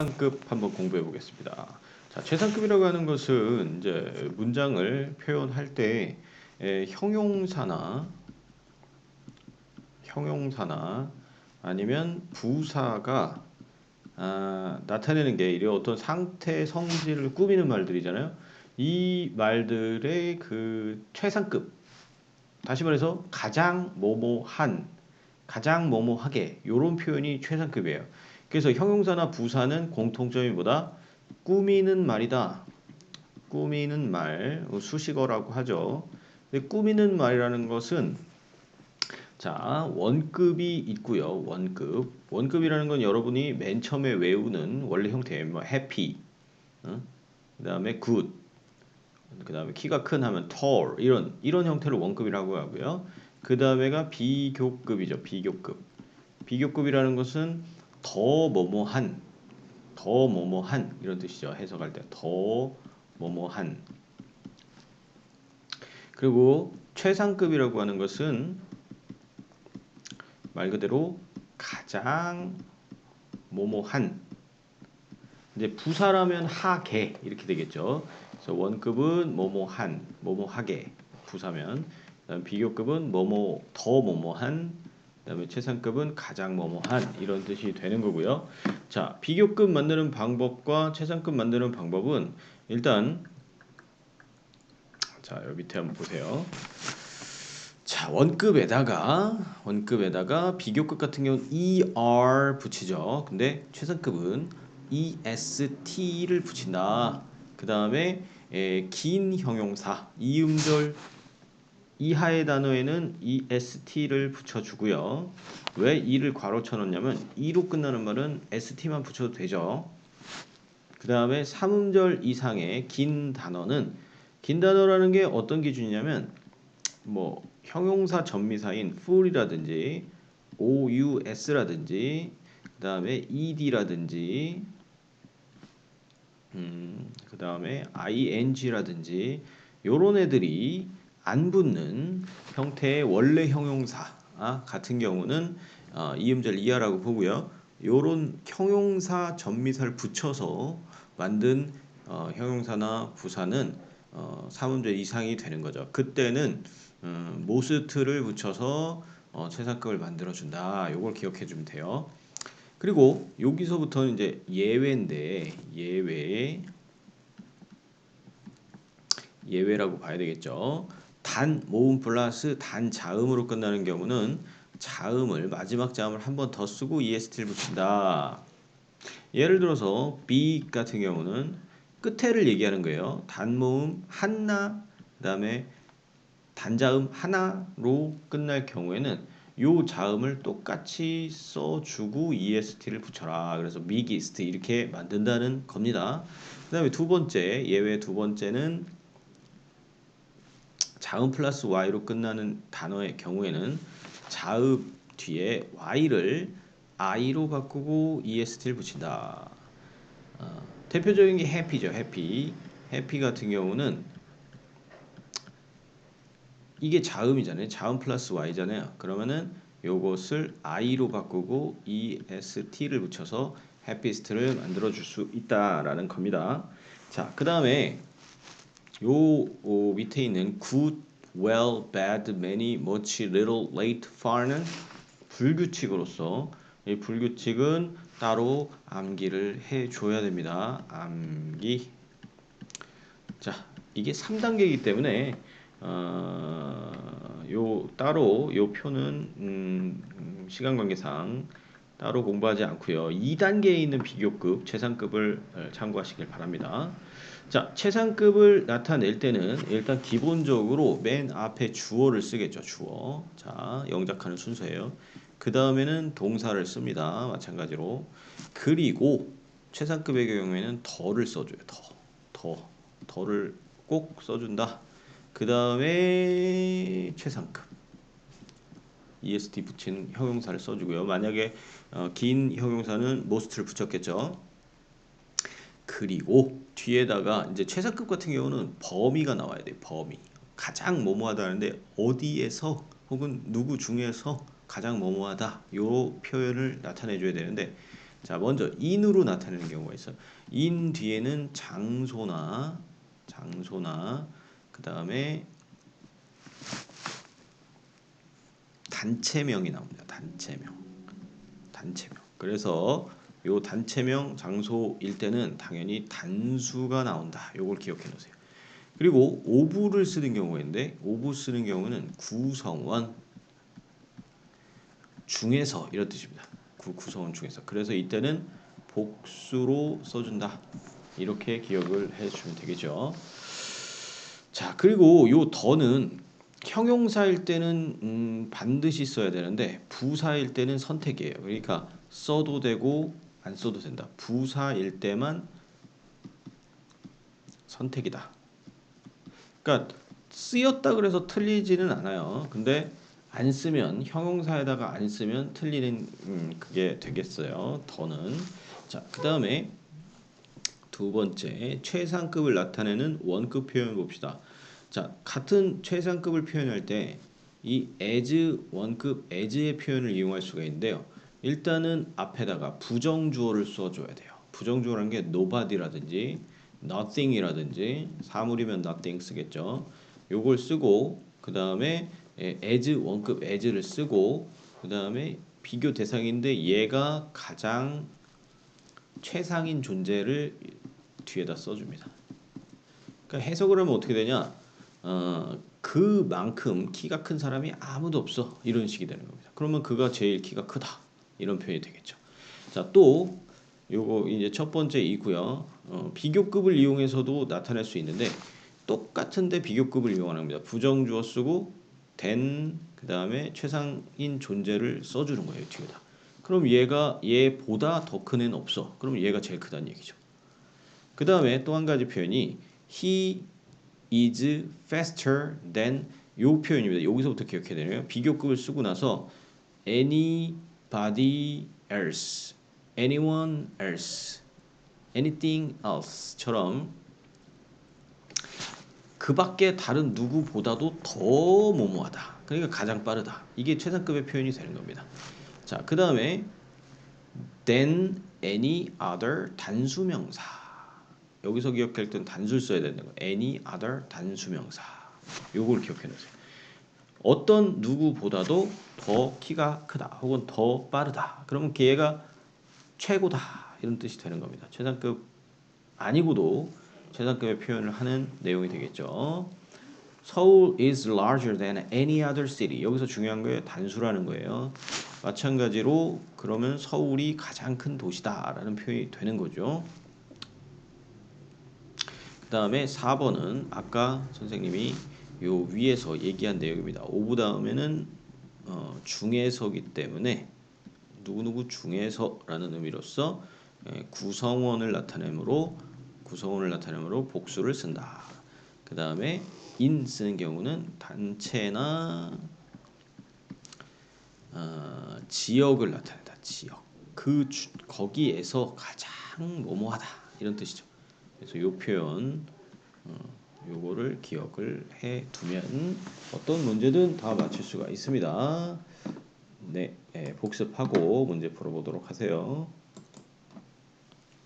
최상급 한번 공부해 보겠습니다. 자, 최상급이라고 하는 것은 이제 문장을 표현할 때 형용사나 아니면 부사가 나타내는 게 이래 어떤 상태, 성질을 꾸미는 말들이잖아요. 이 말들의 그 최상급, 다시 말해서 가장 뭐뭐한, 가장 뭐뭐하게 요런 표현이 최상급이에요. 그래서 형용사나 부사는 공통점이 뭐다? 꾸미는 말이다. 꾸미는 말, 수식어라고 하죠. 근데 꾸미는 말이라는 것은 자, 원급이 있고요. 원급. 원급이라는 건 여러분이 맨 처음에 외우는 원래 형태, 뭐 happy, 그다음에 good, 그다음에 키가 큰 하면 tall 이런 형태를 원급이라고 하고요. 그다음에가 비교급이죠. 비교급. 비교급이라는 것은 더 뭐뭐한, 더 뭐뭐한 이런 뜻이죠. 해석할 때 더 뭐뭐한. 그리고 최상급이라고 하는 것은 말 그대로 가장 뭐뭐한. 이제 부사라면 하게 이렇게 되겠죠. 그래서 원급은 뭐뭐한, 뭐뭐하게 부사면, 그다음 비교급은 뭐뭐 더 뭐뭐한, 그다음에 최상급은 가장 뭐뭐한 이런 뜻이 되는 거고요. 자, 비교급 만드는 방법과 최상급 만드는 방법은 일단 자, 여기 밑에 한번 보세요. 자, 원급에다가 비교급 같은 경우는 er 붙이죠. 근데 최상급은 est를 붙인다. 그 다음에 긴 형용사 이음절 이하의 단어에는 est를 붙여주고요. 왜 e를 괄호 쳐놓냐면 e로 끝나는 말은 st만 붙여도 되죠. 그 다음에 3음절 이상의 긴 단어라는 게 어떤 기준이냐면 뭐 형용사 전미사인 full이라든지 ous라든지 그다음에 ed라든지 그다음에 ing라든지 요런 애들이 안 붙는 형태의 원래 형용사 같은 경우는 이음절 이하라고 보고요. 요런 형용사 전미사를 붙여서 만든 형용사나 부사는 3음절 이상이 되는 거죠. 그때는 모스트를 붙여서 최상급을 만들어준다. 요걸 기억해 주면 돼요. 그리고 여기서부터는 이제 예외인데 예외라고 봐야 되겠죠. 단 모음 플러스 단 자음으로 끝나는 경우는 자음을 마지막 자음을 한 번 더 쓰고 est를 붙인다. 예를 들어서 be 같은 경우는 끝에를 얘기하는 거예요. 단모음 하나 그다음에 단자음 하나로 끝날 경우에는 요 자음을 똑같이 써주고 est를 붙여라. 그래서 biggest 이렇게 만든다는 겁니다. 그 다음에 두 번째 예외 두 번째는 자음 플러스 y로 끝나는 단어의 경우에는 자음 뒤에 y를 i로 바꾸고 est를 붙인다. 대표적인 게 happy죠. happy 같은 경우는 이게 자음이잖아요. 자음 플러스 y잖아요. 그러면은 요것을 i로 바꾸고 est를 붙여서 happiest를 만들어 줄 수 있다라는 겁니다. 자, 그다음에 밑에 있는 good, well, bad, many, much, little, late, far는 불규칙으로서 이 불규칙은 따로 암기를 해 줘야 됩니다. 암기. 자, 이게 3단계이기 때문에 요 따로 요 표는 시간 관계상 따로 공부하지 않고요. 2단계에 있는 비교급, 최상급을 참고하시길 바랍니다. 자, 최상급을 나타낼 때는 일단 기본적으로 맨 앞에 주어를 쓰겠죠. 주어. 자, 영작하는 순서예요. 그 다음에는 동사를 씁니다. 마찬가지로. 그리고 최상급의 경우에는 더를 써줘요. 더를 꼭 써준다. 그 다음에 최상급 est 붙인 형용사를 써주고요. 만약에 긴 형용사는 most를 붙였겠죠. 그리고 뒤에다가 이제 최상급 같은 경우는 범위가 나와야 돼요. 범위. 가장 뭐뭐하다는데 어디에서 혹은 누구 중에서 가장 뭐뭐하다 요 표현을 나타내 줘야 되는데 자, 먼저 in으로 나타내는 경우가 있어요. in 뒤에는 장소나 그 다음에 단체명이 나옵니다. 단체명. 그래서 요 단체명 장소일 때는 당연히 단수가 나온다. 요걸 기억해 놓으세요. 그리고 오브를 쓰는 경우가 있는데 오브 쓰는 경우는 구성원 중에서 이런 뜻입니다. 구성원 중에서. 그래서 이때는 복수로 써준다. 이렇게 기억을 해주시면 되겠죠. 자, 그리고 요 더는 형용사일 때는 반드시 써야 되는데 부사일 때는 선택이에요. 그러니까 써도 되고 안 써도 된다. 부사일 때만 선택이다. 그러니까 쓰였다 그래서 틀리지는 않아요. 근데 안 쓰면 형용사에다가 안 쓰면 틀리는 그게 되겠어요. 더는. 자, 그다음에 두 번째 최상급을 나타내는 원급 표현 봅시다. 자, 같은 최상급을 표현할 때 이 as 원급 as의 표현을 이용할 수가 있는데요. 일단은 앞에다가 부정주어를 써줘야 돼요. 부정주어라는 게 nobody라든지 nothing이라든지 사물이면 nothing 쓰겠죠. 요걸 쓰고 그 다음에 as 원급 as를 쓰고 그 다음에 비교 대상인데 얘가 가장 최상인 존재를 뒤에다 써줍니다. 그러니까 해석을 하면 어떻게 되냐? 그만큼 키가 큰 사람이 아무도 없어 이런 식이 되는 겁니다. 그러면 그가 제일 키가 크다 이런 표현이 되겠죠. 자, 또 요거 이제 첫 번째 있고요. 비교급을 이용해서도 나타낼 수 있는데 똑같은데 비교급을 이용합니다. 부정주어 쓰고 된 그다음에 최상인 존재를 써주는 거예요 뒤에다. 그럼 얘보다 더 큰 애는 없어. 그럼 얘가 제일 크다는 얘기죠. 그 다음에 또 한 가지 표현이 he is faster than 요 표현입니다. 여기서부터 기억해야 되네요. 비교급을 쓰고 나서 anybody else, anyone else, anything else처럼 그 밖에 다른 누구보다도 더 뭐뭐하다. 그러니까 가장 빠르다. 이게 최상급의 표현이 되는 겁니다. 자, 그 다음에 than any other 단수명사. 여기서 기억할 때는 단수를 써야 되는 거. any other 단수명사. 요걸 기억해 놓으세요. 어떤 누구보다도 더 키가 크다 혹은 더 빠르다. 그러면 걔가 최고다 이런 뜻이 되는 겁니다. 최상급 아니고도 최상급의 표현을 하는 내용이 되겠죠. Seoul is larger than any other city. 여기서 중요한 거예요. 단수라는 거예요. 마찬가지로 그러면 서울이 가장 큰 도시다라는 표현이 되는 거죠. 그 다음에 4번은 아까 선생님이 요 위에서 얘기한 내용입니다. 오브 다음에는 중에서기 때문에 누구누구 중에서라는 의미로서 구성원을 나타내므로 복수를 쓴다. 그 다음에 in 쓰는 경우는 단체나 지역을 나타낸다. 지역. 거기에서 가장 뭐뭐하다 이런 뜻이죠. 그래서 요 표현 요거를 기억을 해 두면 어떤 문제든 다 맞출 수가 있습니다. 네, 복습하고 문제 풀어보도록 하세요.